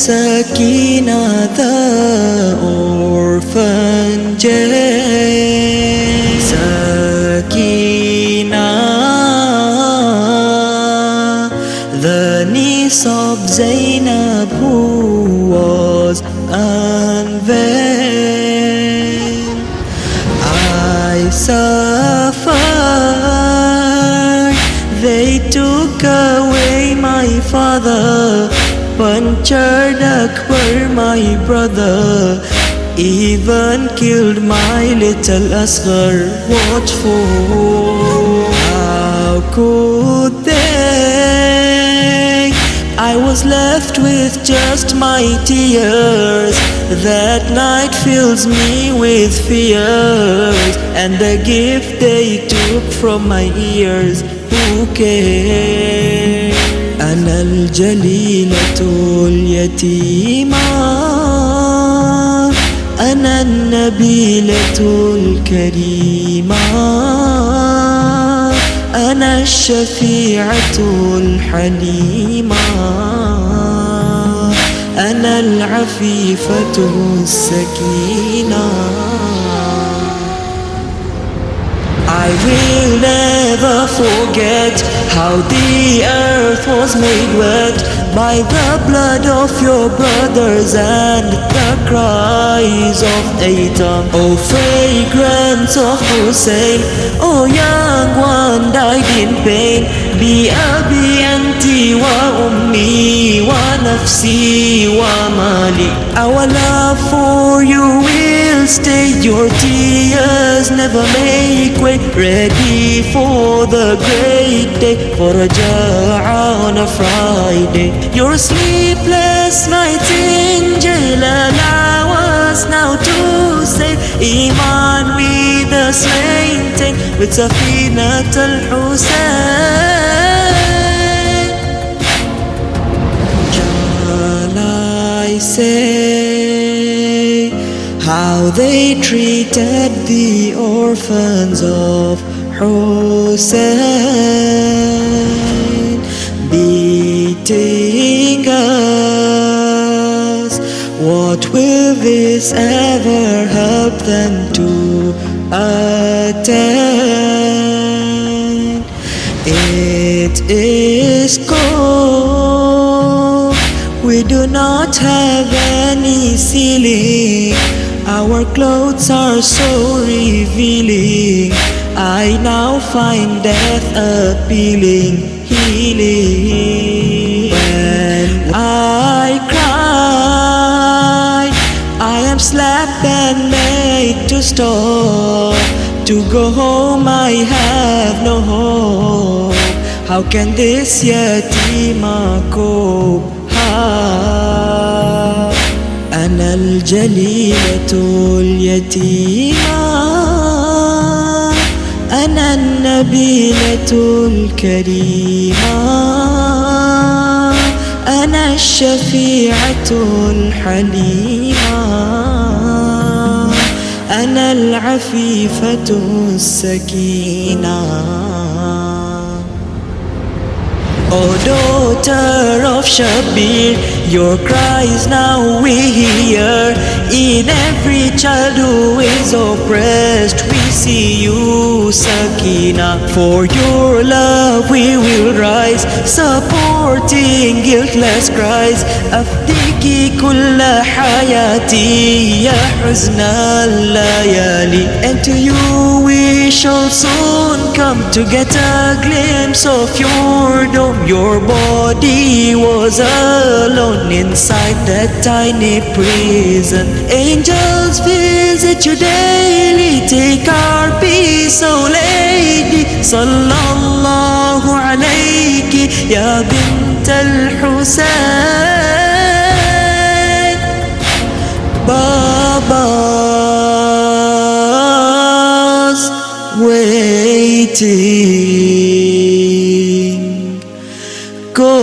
Sakina, the orphan Jane. Sakina, the niece of Zainab, who was unveiled. I suffered, they took away my father, punctured Akbar, my brother, even killed my little Asghar. What for? How could they? I was left with just my tears. That night fills me with fears, and the gift they took from my ears, who cares? أنا الجليلة اليتيمة، أنا النبيلة الكريمة، أنا الشفيعة الحليمة، أنا العفيفة السكينة. I will never forget how the earth was made wet by the blood of your brothers and the cries of Aitam. Oh fragrance of Hussein, oh young one died in pain. بأبي أنت وأمي ونفسي ومالي. Our love for you will stay, your tears never make way. Ready for the great day, for a on a Friday. Your sleepless nights in jail allow us now to say Iman with us maintain, with Safinat al-Hussein. Shall I say how they treated the orphans of Hussein, beating us? What will this ever help them to attain? It is cold, we do not have any ceiling, our clothes are so revealing. I now find death appealing, healing. When I cry, I am slapped and made to stop. To go home I have no hope. How can this yatima cope? أنا الجليلة اليتيمة، أنا النبيلة الكريمة، أنا الشفيعة الحليمة، أنا العفيفة السكينة. Oh daughter of Shabir, your cries now we hear. In every child who is oppressed we see you, Sakina. For your love we will rise, supporting guiltless cries. أفديكي كل حياتي يا حزن الليالي. And to you we shall soon come to get a glimpse of your dome. Your body was alone inside that tiny prison. Angels visit you daily, take our peace, oh lady. Sallallahu alayki ya bint al-Husayn. Baba's waiting. Go